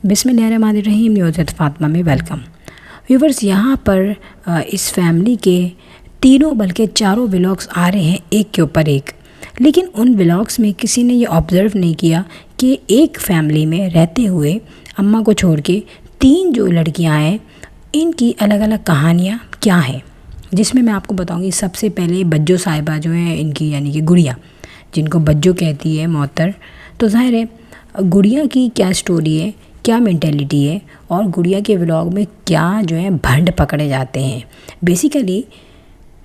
بسم اللہ الرحمن الرحیم. نیوزت فاطمہ میں ویلکم. ویورز، یہاں پر اس فیملی کے تینوں بلکہ چاروں ولاگس آ رہے ہیں ایک کے اوپر ایک، لیکن ان ولاگس میں کسی نے یہ آبزرو نہیں کیا کہ ایک فیملی میں رہتے ہوئے اماں کو چھوڑ کے تین جو لڑکیاں ہیں ان کی الگ الگ کہانیاں کیا ہیں، جس میں آپ کو بتاؤں گی. سب سے پہلے بجو صاحبہ جو ہیں ان کی یعنی کہ گڑیا، جن کو بجو کہتی ہے معطر. تو ظاہر ہے گڑیا کی کیا سٹوری ہے، کیا مینٹیلیٹی ہے، اور گڑیا کے ولاگ میں کیا جو ہے بھنڈ پکڑے جاتے ہیں. بیسیکلی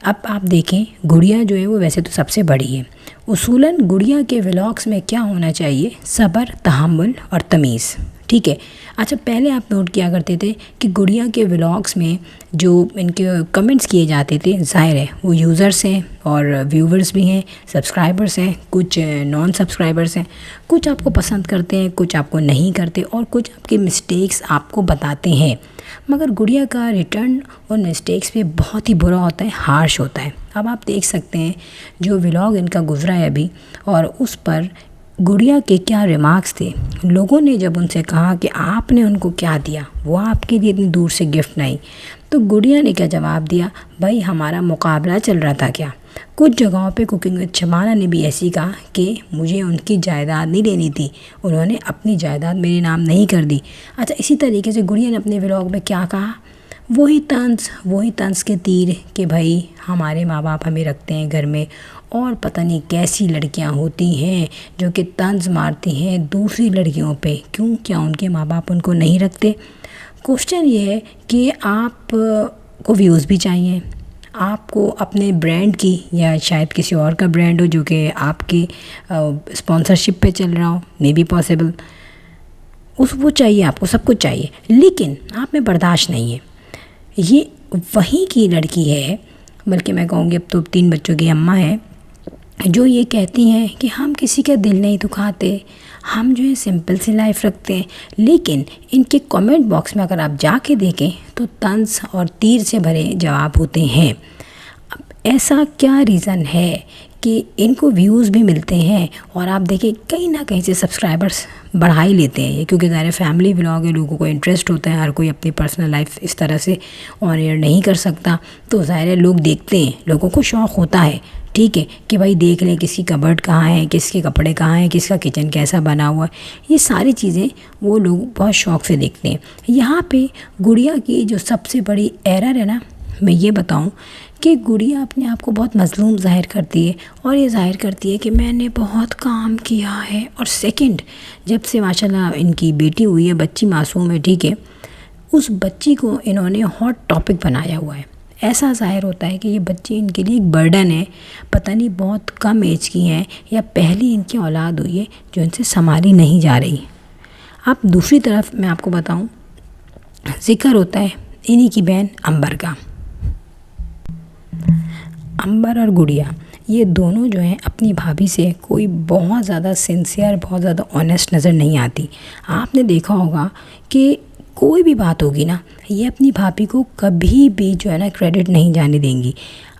اب آپ دیکھیں، گڑیا جو ہے وہ ویسے تو سب سے بڑی ہے. اصولاً گڑیا کے ولاگس میں کیا ہونا چاہیے؟ صبر، تحمل اور تمیز. ٹھیک ہے. اچھا، پہلے آپ نوٹ کیا کرتے تھے کہ گڑیا کے ولاگس میں جو ان کے کمنٹس کیے جاتے تھے، ظاہر ہے وہ یوزرس ہیں اور ویورز بھی ہیں، سبسکرائبرز ہیں، کچھ نان سبسکرائبرز ہیں. کچھ آپ کو پسند کرتے ہیں، کچھ آپ کو نہیں کرتے، اور کچھ آپ کے مسٹیکس آپ کو بتاتے ہیں. مگر گڑیا کا ریٹرن ان مسٹیکس پہ بہت ہی برا ہوتا ہے، ہارش ہوتا ہے. اب آپ دیکھ سکتے ہیں جو ولاگ ان کا گزرا ہے ابھی، اور اس پر گڑیا کے کیا ریمارکس تھے. لوگوں نے جب ان سے کہا کہ آپ نے ان کو کیا دیا، وہ آپ کے لیے اتنی دور سے گفٹ نہیں، تو گڑیا نے کیا جواب دیا؟ بھائی ہمارا مقابلہ چل رہا تھا کیا؟ کچھ جگہوں پہ کوکنگ وتھ شبانہ نے بھی ایسی کہا کہ مجھے ان کی جائیداد نہیں لینی تھی، انہوں نے اپنی جائیداد میرے نام نہیں کر دی. اچھا، اسی طریقے سے گڑیا نے اپنے ولاگ میں کیا کہا؟ وہی طنز کے تیر کہ بھائی ہمارے ماں باپ ہمیں رکھتے ہیں گھر میں، اور پتہ نہیں کیسی لڑکیاں ہوتی ہیں جو کہ طنز مارتی ہیں دوسری لڑکیوں پہ. کیا ان کے ماں باپ ان کو نہیں رکھتے؟ کوشچن یہ ہے کہ آپ کو ویوز بھی چاہیے، آپ کو اپنے برانڈ کی یا شاید کسی اور کا برانڈ ہو جو کہ آپ کی اسپانسرشپ پہ چل رہا ہو، مے بی پاسبل، وہ چاہیے، آپ کو سب کچھ چاہیے، لیکن آپ میں برداشت نہیں ہے. یہ وہیں کی لڑکی ہے، بلکہ میں کہوں گی اب تو 3 بچوں کی اماں ہیں، جو یہ کہتی ہیں کہ ہم کسی کا دل نہیں دکھاتے، ہم جو ہے سمپل سی لائف رکھتے ہیں. لیکن ان کے کامنٹ باکس میں اگر آپ جا کے دیکھیں تو طنز اور تیر سے بھرے جواب ہوتے ہیں. اب ایسا کیا ریزن ہے کہ ان کو ویوز بھی ملتے ہیں، اور آپ دیکھیں کہیں نہ کہیں سے سبسکرائبرز بڑھا ہی لیتے ہیں یہ، کیونکہ ظاہر فیملی ولاگ ہے، لوگوں کو انٹرسٹ ہوتا ہے، ہر کوئی اپنی پرسنل لائف اس طرح سے آن ایئر نہیں کر سکتا، تو ظاہر ہے لوگ دیکھتے ہیں، لوگوں کو شوق ہوتا ہے. ٹھیک ہے کہ بھائی دیکھ لیں کس کی کبرڈ کہاں ہے، کس کے کپڑے کہاں ہیں، کس کا کچن کیسا بنا ہوا ہے. یہ ساری چیزیں وہ لوگ بہت شوق سے دیکھتے ہیں. یہاں پہ گڑیا کی جو سب سے بڑی ایرر ہے نا، میں یہ بتاؤں کہ گڑیا اپنے آپ کو بہت مظلوم ظاہر کرتی ہے، اور یہ ظاہر کرتی ہے کہ میں نے بہت کام کیا ہے. اور سیکنڈ، جب سے ماشاءاللہ ان کی بیٹی ہوئی ہے، بچی معصوم ہے، ٹھیک ہے، اس بچی کو انہوں نے ہاٹ ٹاپک بنایا ہوا ہے. ایسا ظاہر ہوتا ہے کہ یہ بچی ان کے لیے ایک برڈن ہے، پتہ نہیں بہت کم ایج کی ہیں یا پہلی ان کی اولاد ہوئی ہے جو ان سے سنبھالی نہیں جا رہی. اب دوسری طرف میں آپ کو بتاؤں، ذکر ہوتا ہے انہی کی بہن امبر کا. امبر اور گڑیا یہ دونوں جو ہیں اپنی بھابھی سے کوئی بہت زیادہ سنسیئر، بہت زیادہ آنیسٹ نظر نہیں آتی. آپ نے دیکھا ہوگا کہ کوئی بھی بات ہوگی نا، یہ اپنی بھابھی کو کبھی بھی جو ہے نا کریڈٹ نہیں جانے دیں گی.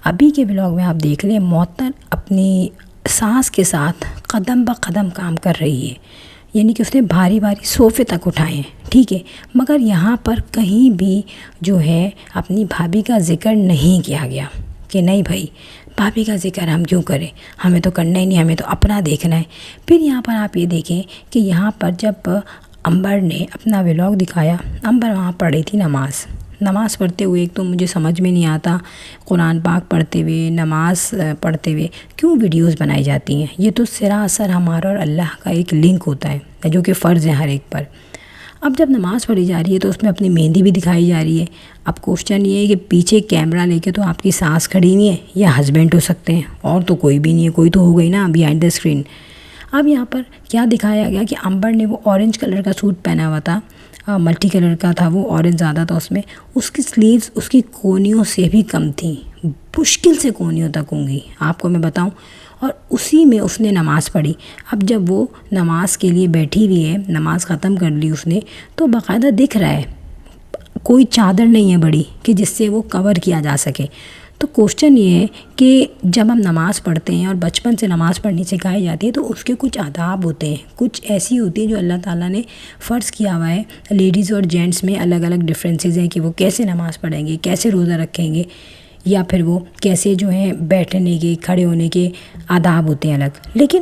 ابھی کے ولاگ میں آپ دیکھ لیں، معطر اپنی ساس کے ساتھ قدم بہ قدم کام کر رہی ہے، یعنی کہ اس نے بھاری بھاری صوفے تک اٹھائے ہیں. ٹھیک ہے، مگر یہاں پر کہیں بھی جو ہے اپنی بھابھی کا ذکر نہیں کیا گیا کہ نہیں بھائی بھابھی کا ذکر ہم کیوں کریں، ہمیں تو کرنا ہی نہیں، ہمیں تو اپنا دیکھنا ہے. پھر یہاں پر آپ یہ دیکھیں کہ یہاں پر جب امبر نے اپنا ولاگ دکھایا، امبر وہاں پڑھ رہی تھی نماز پڑھتے ہوئے. ایک تو مجھے سمجھ میں نہیں آتا قرآن پاک پڑھتے ہوئے، نماز پڑھتے ہوئے کیوں ویڈیوز بنائی جاتی ہیں. یہ تو سراسر ہمارا اور اللہ کا ایک لنک ہوتا ہے جو کہ فرض ہے ہر ایک پر. اب جب نماز پڑھی جا رہی ہے تو اس میں اپنی مہندی بھی دکھائی جا رہی ہے. اب کوشچن یہ ہے کہ پیچھے کیمرہ لے کے تو آپ کی ساس کھڑی نہیں ہے یا ہسبینڈ ہو سکتے ہیں، اور تو کوئی بھی نہیں ہے، کوئی تو ہو گئی نا بیہائنڈ دا اسکرین. اب یہاں پر کیا دکھایا گیا کہ امبر نے وہ اورنج کلر کا سوٹ پہنا ہوا تھا، ملٹی کلر کا تھا، وہ اورنج زیادہ تھا اس میں، اس کی سلیوز اس کی کونیوں سے بھی کم تھیں، مشکل سے کونیوں تک ہوں گی آپ کو میں بتاؤں، اور اسی میں اس نے نماز پڑھی. اب جب وہ نماز کے لیے بیٹھی ہوئی ہے، نماز ختم کر لی اس نے، تو باقاعدہ دکھ رہا ہے کوئی چادر نہیں ہے بڑی کہ جس سے وہ کور کیا جا سکے. تو کوشچن یہ ہے کہ جب ہم نماز پڑھتے ہیں اور بچپن سے نماز پڑھنی سکھائی جاتی ہے تو اس کے کچھ آداب ہوتے ہیں، کچھ ایسی ہوتی ہیں جو اللہ تعالیٰ نے فرض کیا ہوا ہے۔ لیڈیز اور جینٹس میں الگ الگ ڈفرینسز ہیں کہ وہ کیسے نماز پڑھیں گے، کیسے روزہ رکھیں گے، یا پھر وہ کیسے جو ہیں بیٹھنے کے، کھڑے ہونے کے آداب ہوتے ہیں الگ۔ لیکن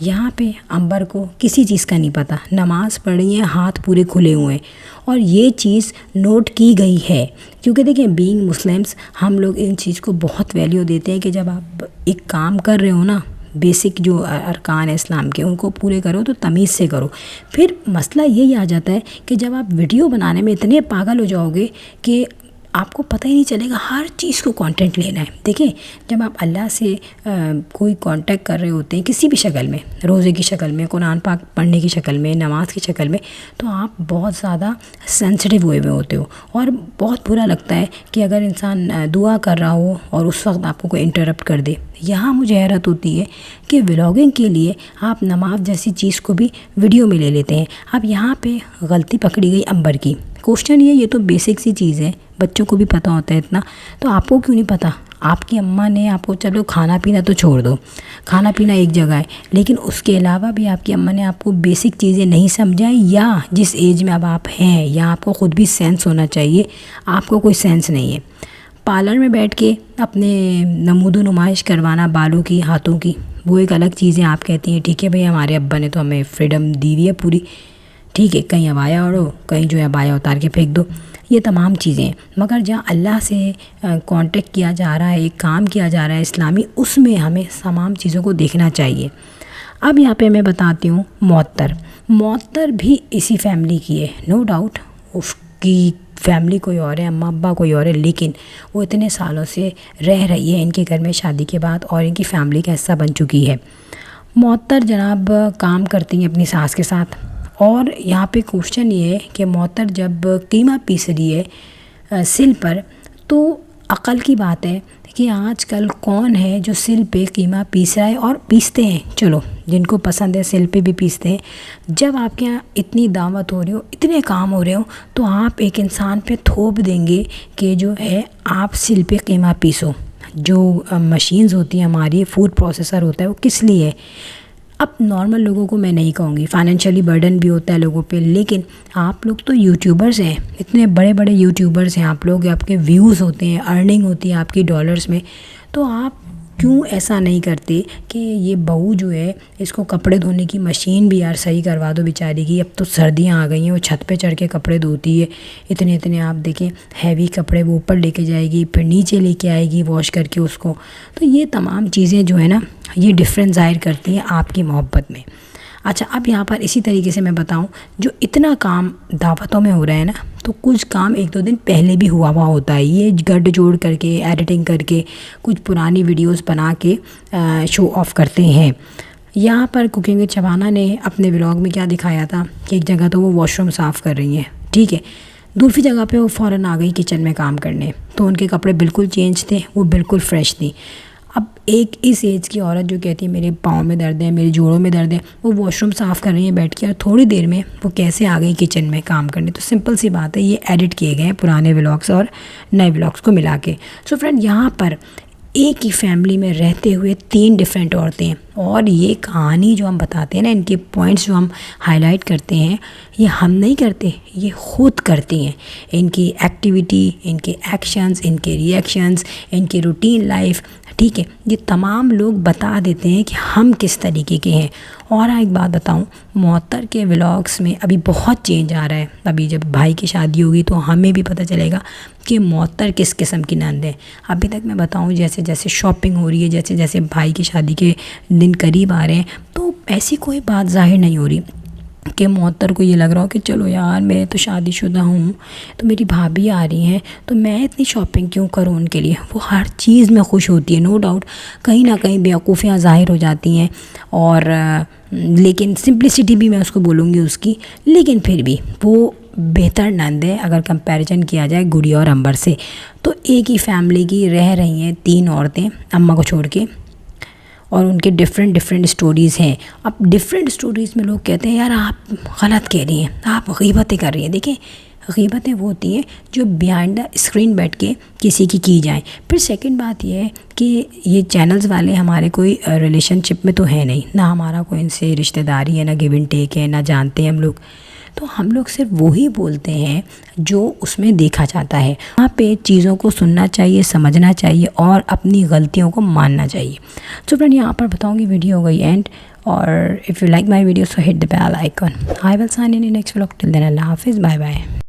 یہاں پہ عنبر کو کسی چیز کا نہیں پتہ، نماز پڑھی ہے، ہاتھ پورے کھلے ہوئے ہیں، اور یہ چیز نوٹ کی گئی ہے کیونکہ دیکھیں بینگ مسلمس ہم لوگ ان چیز کو بہت ویلیو دیتے ہیں کہ جب آپ ایک کام کر رہے ہو نا، بیسک جو ارکان ہے اسلام کے ان کو پورے کرو تو تمیز سے کرو۔ پھر مسئلہ یہی آ جاتا ہے کہ جب آپ ویڈیو بنانے میں اتنے پاگل ہو جاؤ گے کہ آپ کو پتہ ہی نہیں چلے گا، ہر چیز کو کانٹینٹ لینا ہے۔ دیکھیں جب آپ اللہ سے کوئی کانٹیکٹ کر رہے ہوتے ہیں کسی بھی شکل میں، روزے کی شکل میں، قرآن پاک پڑھنے کی شکل میں، نماز کی شکل میں، تو آپ بہت زیادہ سینسٹیو ہوئے ہوتے ہو، اور بہت برا لگتا ہے کہ اگر انسان دعا کر رہا ہو اور اس وقت آپ کو کوئی انٹرپٹ کر دے۔ یہاں مجھے حیرت ہوتی ہے کہ ولاگنگ کے لیے آپ نماز جیسی چیز کو بھی ویڈیو میں لے لیتے ہیں۔ اب یہاں پہ غلطی پکڑی گئی عنبر کی۔ کوشچن یہ تو بیسک سی چیز ہے، بچوں کو بھی پتہ ہوتا ہے اتنا، تو آپ کو کیوں نہیں پتہ؟ آپ کی اماں نے آپ کو، چلو کھانا پینا تو چھوڑ دو، کھانا پینا ایک جگہ ہے، لیکن اس کے علاوہ بھی آپ کی اماں نے آپ کو بیسک چیزیں نہیں سمجھائیں، یا جس ایج میں اب آپ ہیں، یا آپ کو خود بھی سینس ہونا چاہیے، آپ کو کوئی سینس نہیں ہے۔ پارلر میں بیٹھ کے اپنے نمود و نمائش کروانا بالوں کی، ہاتھوں کی، وہ ایک الگ چیز ہے۔ آپ کہتی ہیں ٹھیک ہے بھئی ہمارے ابا نے تو ہمیں فریڈم دی ہوئی ہے پوری، ٹھیک ہے کہیں ابایا اوڑھو، کہیں جو ہے ابایا اتار کے پھینک دو، یہ تمام چیزیں ہیں۔ مگر جہاں اللہ سے کانٹیکٹ کیا جا رہا ہے، ایک کام کیا جا رہا ہے اسلامی، اس میں ہمیں تمام چیزوں کو دیکھنا چاہیے۔ اب یہاں پہ میں بتاتی ہوں معطر بھی اسی فیملی کی ہے، نو ڈاؤٹ اس کی فیملی کوئی اور ہے، اماں ابا کوئی اور ہے، لیکن وہ اتنے سالوں سے رہ رہی ہے ان کے گھر میں شادی کے بعد، اور ان کی فیملی کا حصہ بن چکی ہے۔ معطر جناب کام کرتی ہیں اپنی ساس کے ساتھ، اور یہاں پہ کوشچن یہ ہے کہ معطر جب قیمہ پیس رہی ہے سل پر، تو عقل کی بات ہے کہ آج کل کون ہے جو سل پہ قیمہ پیس رہا ہے، اور پیستے ہیں، چلو جن کو پسند ہے سل پہ بھی پیستے ہیں۔ جب آپ کے یہاں اتنی دعوت ہو رہی ہو، اتنے کام ہو رہے ہو، تو آپ ایک انسان پہ تھوپ دیں گے کہ جو ہے آپ سل پہ قیمہ پیسو۔ جو مشینز ہوتی ہیں ہماری، فوڈ پروسیسر ہوتا ہے، وہ کس لیے ہے؟ اب نارمل لوگوں کو میں نہیں کہوں گی، فائنینشلی برڈن بھی ہوتا ہے لوگوں پہ، لیکن آپ لوگ تو یوٹیوبرز ہیں، اتنے بڑے بڑے یوٹیوبرز ہیں آپ لوگ، آپ کے ویوز ہوتے ہیں، ارننگ ہوتی ہے آپ کی ڈالرز میں، تو آپ کیوں ایسا نہیں کرتے کہ یہ بہو جو ہے اس کو کپڑے دھونے کی مشین بھی یار صحیح کروا دو بیچاری کی۔ اب تو سردیاں آ گئی ہیں، وہ چھت پہ چڑھ کے کپڑے دھوتی ہے، اتنے آپ دیکھیں ہیوی کپڑے وہ اوپر لے کے جائے گی، پھر نیچے لے کے آئے گی واش کر کے اس کو۔ تو یہ تمام چیزیں جو ہے نا، یہ ڈفرینس ظاہر کرتی ہیں آپ کی محبت میں۔ اچھا اب یہاں پر اسی طریقے سے میں بتاؤں، جو اتنا کام دعوتوں میں ہو رہا ہے نا، تو کچھ کام ایک دو دن پہلے بھی ہوا ہوتا ہے، یہ گڈ جوڑ کر کے، ایڈیٹنگ کر کے، کچھ پرانی ویڈیوز بنا کے شو آف کرتے ہیں۔ یہاں پر کوکنگ وتھ شبانہ نے اپنے ولاگ میں کیا دکھایا تھا کہ ایک جگہ تو وہ واش روم صاف کر رہی ہیں، ٹھیک ہے، دوسری جگہ پہ وہ فوراً آ گئی کچن میں کام کرنے، تو ان کے کپڑے بالکل چینج تھے، وہ بالکل فریش تھیں۔ اب ایک اس ایج کی عورت جو کہتی ہے میرے پاؤں میں درد ہے، میرے جوڑوں میں درد ہے، وہ واش روم صاف کر رہی ہیں بیٹھ کے، اور تھوڑی دیر میں وہ کیسے آ گئی کچن میں کام کرنے؟ تو سمپل سی بات ہے، یہ ایڈٹ کیے گئے ہیں پرانے ولاگس اور نئے ولاگس کو ملا کے۔ سو فرینڈ، یہاں پر ایک ہی فیملی میں رہتے ہوئے 3 ڈفرینٹ عورتیں ہیں، اور یہ کہانی جو ہم بتاتے ہیں نا، ان کے پوائنٹس جو ہم ہائی لائٹ کرتے ہیں، یہ ہم نہیں کرتے، یہ خود کرتی ہیں۔ ان کی ایکٹیویٹی، ان کے ایکشنز، ان کے ری ایکشنز، ان کی روٹین لائف، ٹھیک ہے، یہ تمام لوگ بتا دیتے ہیں کہ ہم کس طریقے کے ہیں۔ اور ایک بات بتاؤں، معطر کے ولاگس میں ابھی بہت چینج آ رہا ہے۔ ابھی جب بھائی کی شادی ہوگی تو ہمیں بھی پتہ چلے گا کہ معطر کس قسم کی نند ہے۔ ابھی تک میں بتاؤں، جیسے جیسے شاپنگ ہو رہی ہے، جیسے جیسے بھائی کی شادی کے دن قریب آ رہے ہیں، تو ایسی کوئی بات ظاہر نہیں ہو رہی کہ معطر کو یہ لگ رہا ہو کہ چلو یار میں تو شادی شدہ ہوں، تو میری بھابھی آ رہی ہیں تو میں اتنی شاپنگ کیوں کروں ان کے لیے۔ وہ ہر چیز میں خوش ہوتی ہے، نو ڈاؤٹ کہیں نہ کہیں بیوقوفیاں ظاہر ہو جاتی ہیں، اور لیکن سمپلسٹی بھی میں اس کو بولوں گی اس کی، لیکن پھر بھی وہ بہتر نند ہے اگر کمپیریزن کیا جائے گڑیا اور عنبر سے۔ تو ایک ہی فیملی کی رہ رہی ہیں 3 عورتیں اماں کو چھوڑ کے، اور ان کے ڈفرینٹ اسٹوریز ہیں. اب ڈفرینٹ اسٹوریز میں لوگ کہتے ہیں یار آپ غلط کہہ رہی ہیں, آپ غیبتیں کر رہی ہیں. دیکھیں غیبتیں وہ ہوتی ہیں جو بیہائنڈ دا اسکرین بیٹھ کے کسی کی جائیں. پھر سیکنڈ بات یہ ہے کہ یہ چینلز والے ہمارے کوئی ریلیشن شپ میں تو ہے نہیں, نہ ہمارا کوئی ان سے رشتہ داری ہے, نہ گیو اینڈ ٹیک ہے, نہ جانتے ہیں ہم لوگ. تو ہم لوگ صرف وہی بولتے ہیں جو اس میں دیکھا جاتا ہے. وہاں پہ چیزوں کو سننا چاہیے, سمجھنا چاہیے اور اپنی غلطیوں کو ماننا چاہیے. تو فرینڈ یہاں پر بتاؤں گی ویڈیو ہو گئی اینڈ. اور if you like my video so hit the bell icon. I will sign in next vlog. Till then اللہ حافظ, بائے بائے.